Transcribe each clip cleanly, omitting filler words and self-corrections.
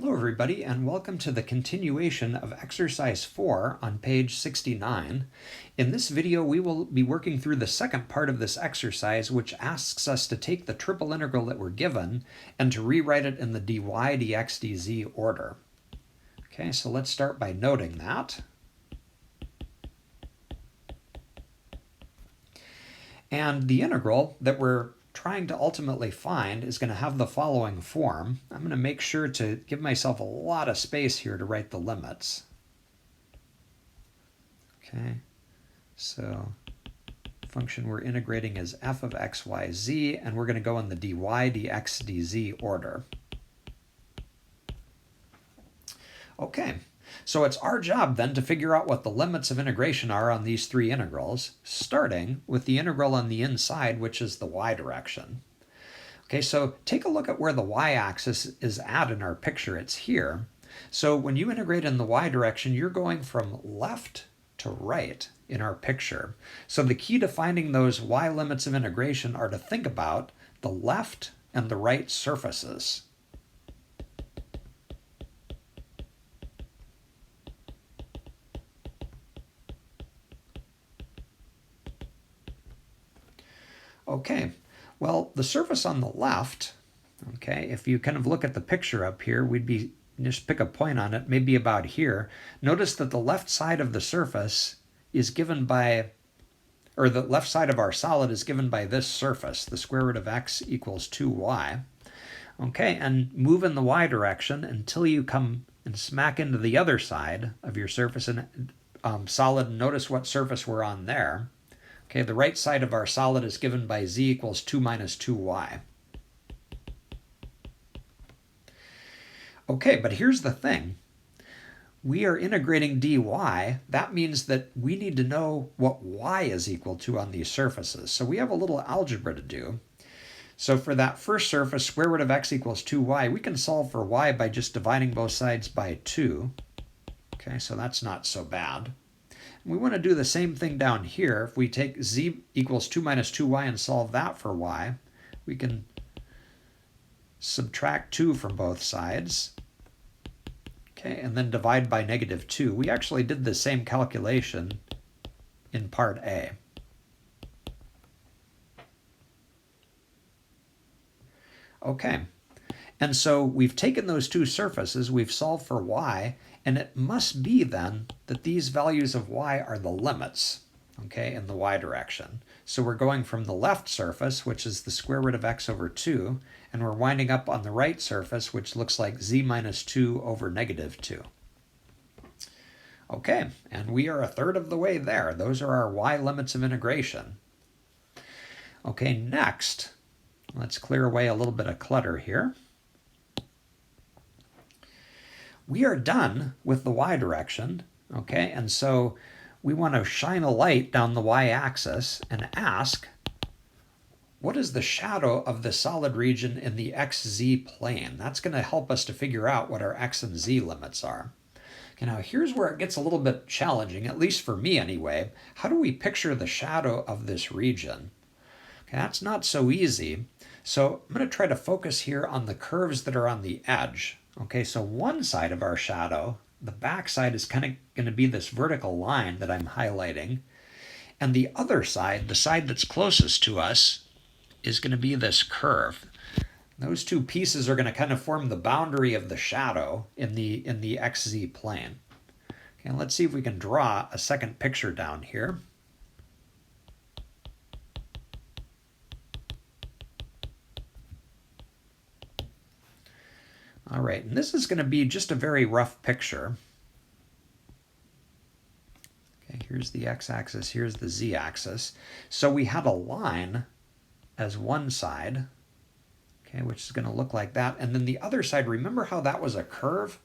Hello everybody, and welcome to the continuation of exercise 4 on page 69. In this video we will be working through the second part of this exercise, which asks us to take the triple integral that we're given and to rewrite it in the dy dx dz order. Okay, so let's start by noting that. And the integral that we're trying to ultimately find is going to have the following form. I'm going to make sure to give myself a lot of space here to write the limits. Okay, so the function we're integrating is f of x, y, z, and we're going to go in the dy dx dz order. Okay, so it's our job then to figure out what the limits of integration are on these three integrals, starting with the integral on the inside, which is the y direction. Okay, so take a look at where the y-axis is at in our picture. It's here. So when you integrate in the y direction, you're going from left to right in our picture. So the key to finding those y limits of integration are to think about the left and the right surfaces. Okay, well, the surface on the left, okay, if you kind of look at the picture up here, just pick a point on it, maybe about here. Notice that the left side of the surface is given by, or the left side of our solid is given by this surface, the square root of x equals 2y. Okay, and move in the y direction until you come and smack into the other side of your surface and solid. Notice what surface we're on there. Okay, the right side of our solid is given by z equals 2 minus 2y. Okay, but here's the thing. We are integrating dy. That means that we need to know what y is equal to on these surfaces. So we have a little algebra to do. So for that first surface, square root of x equals 2y, we can solve for y by just dividing both sides by 2. Okay, so that's not so bad. We want to do the same thing down here. If we take z equals 2 minus 2y and solve that for y, we can subtract 2 from both sides. Okay, and then divide by negative 2. We actually did the same calculation in part A. Okay, and so we've taken those two surfaces, we've solved for y, and it must be then that these values of y are the limits, okay, in the y direction. So we're going from the left surface, which is the square root of x over 2, and we're winding up on the right surface, which looks like z minus 2 over negative 2. Okay, and we are a third of the way there. Those are our y limits of integration. Okay, next, let's clear away a little bit of clutter here. We are done with the y direction, okay, and so we want to shine a light down the y-axis and ask, what is the shadow of the solid region in the xz plane? That's going to help us to figure out what our x and z limits are. Okay, now here's where it gets a little bit challenging, at least for me anyway. How do we picture the shadow of this region? Okay, that's not so easy. So I'm going to try to focus here on the curves that are on the edge. Okay, so one side of our shadow, the back side, is kind of going to be this vertical line that I'm highlighting. And the other side, the side that's closest to us, is going to be this curve. Those two pieces are going to kind of form the boundary of the shadow in the xz plane. Okay, let's see if we can draw a second picture down here. All right, and this is going to be just a very rough picture. Okay, here's the x-axis, here's the z-axis. So we have a line as one side, okay, which is going to look like that. And then the other side, remember how that was a curve?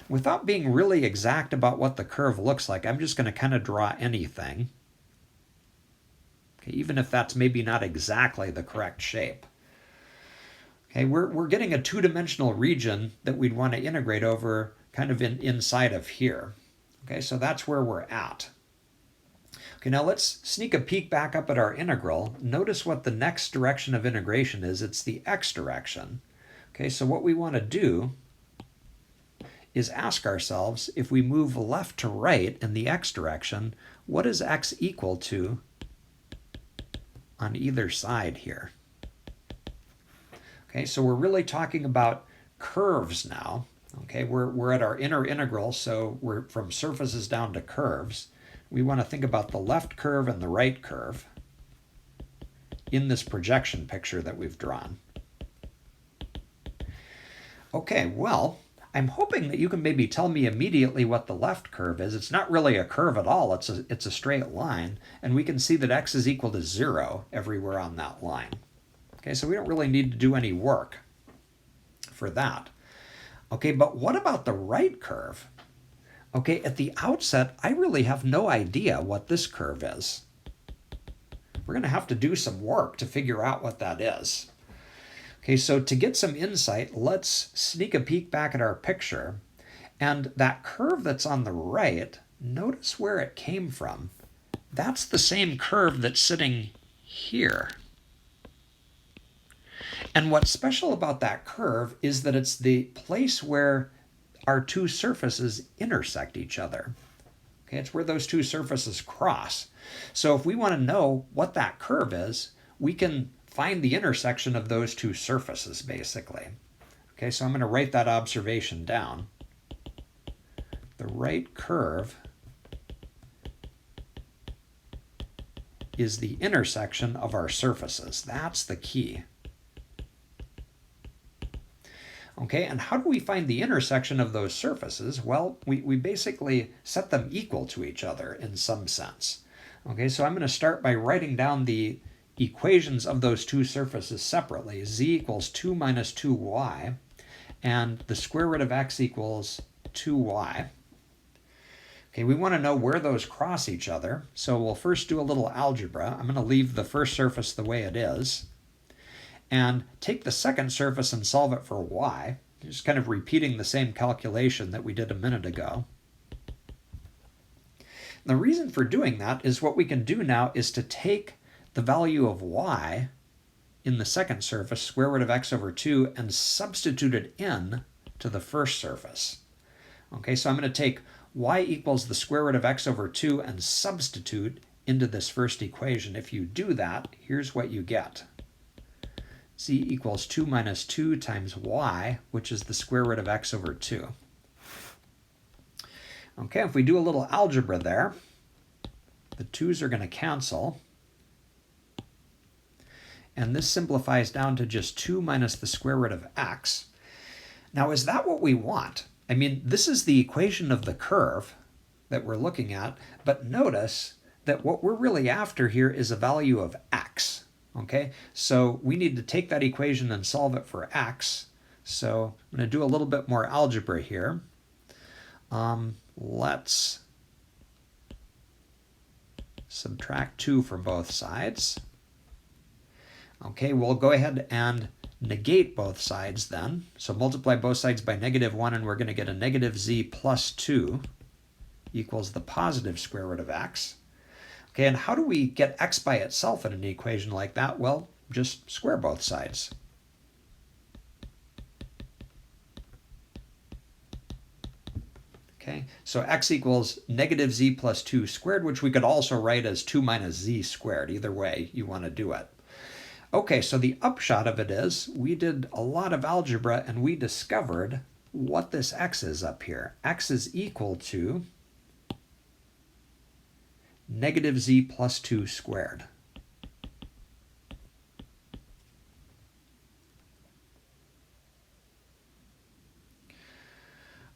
Without being really exact about what the curve looks like, I'm just going to kind of draw anything. Okay, even if that's maybe not exactly the correct shape. Okay, we're getting a two-dimensional region that we'd want to integrate over kind of inside of here. Okay, so that's where we're at. Okay, now let's sneak a peek back up at our integral. Notice what the next direction of integration is. It's the x direction. Okay, so what we want to do is ask ourselves, if we move left to right in the x direction, what is x equal to on either side here? Okay, so we're really talking about curves now. Okay, we're at our inner integral, so we're from surfaces down to curves. We want to think about the left curve and the right curve in this projection picture that we've drawn. Okay, well, I'm hoping that you can maybe tell me immediately what the left curve is. It's not really a curve at all, it's a straight line, and we can see that x is equal to 0 everywhere on that line. Okay, so we don't really need to do any work for that. Okay, but what about the right curve? Okay, at the outset, I really have no idea what this curve is. We're going to have to do some work to figure out what that is. Okay, so to get some insight, let's sneak a peek back at our picture. And that curve that's on the right, notice where it came from. That's the same curve that's sitting here. And what's special about that curve is that it's the place where our two surfaces intersect each other. Okay, it's where those two surfaces cross. So if we want to know what that curve is, we can find the intersection of those two surfaces, basically. Okay, so I'm going to write that observation down. The right curve is the intersection of our surfaces. That's the key. Okay, and how do we find the intersection of those surfaces? Well, we basically set them equal to each other in some sense. Okay, so I'm going to start by writing down the equations of those two surfaces separately. Z equals 2 minus 2y, and the square root of x equals 2y. Okay, we want to know where those cross each other, so we'll first do a little algebra. I'm going to leave the first surface the way it is, and take the second surface and solve it for y, just kind of repeating the same calculation that we did a minute ago. And the reason for doing that is what we can do now is to take the value of y in the second surface, square root of x over 2, and substitute it in to the first surface. Okay, so I'm going to take y equals the square root of x over 2 and substitute into this first equation. If you do that, here's what you get. Z equals 2 minus 2 times y, which is the square root of x over 2. Okay, if we do a little algebra there, the 2's are going to cancel. And this simplifies down to just 2 minus the square root of x. Now, is that what we want? I mean, this is the equation of the curve that we're looking at, but notice that what we're really after here is a value of x. Okay, so we need to take that equation and solve it for x. So I'm going to do a little bit more algebra here. Let's subtract 2 from both sides. Okay, we'll go ahead and negate both sides then. So multiply both sides by -1, and we're going to get a negative z plus 2 equals the positive square root of x. Okay, and how do we get x by itself in an equation like that? Well, just square both sides. Okay, so x equals negative z plus 2 squared, which we could also write as 2 minus z squared. Either way you want to do it. Okay, so the upshot of it is we did a lot of algebra and we discovered what this x is up here. X is equal to negative z plus 2 squared.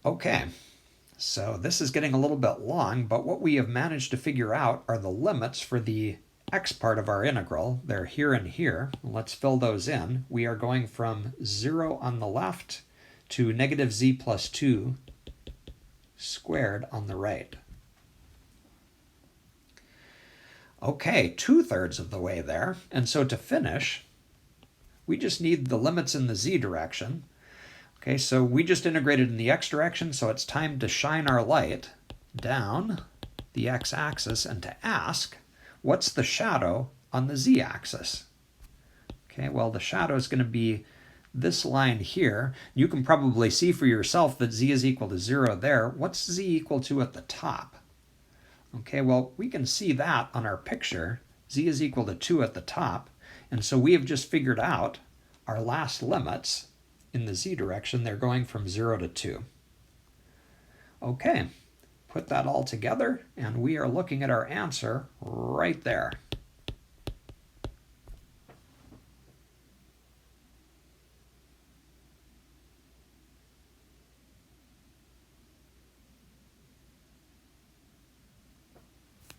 Okay, so this is getting a little bit long, but what we have managed to figure out are the limits for the x part of our integral. They're here and here. Let's fill those in. We are going from 0 on the left to negative z plus 2 squared on the right. Okay, 2/3 of the way there. And so to finish, we just need the limits in the z direction. Okay, so we just integrated in the x direction, so it's time to shine our light down the x-axis and to ask, what's the shadow on the z-axis? Okay, well, the shadow is going to be this line here, you can probably see for yourself that z is equal to 0 there. What's z equal to at the top? Okay, well, we can see that on our picture. Z is equal to 2 at the top. And so we have just figured out our last limits in the z direction. They're going from 0 to 2. Okay, put that all together, and we are looking at our answer right there.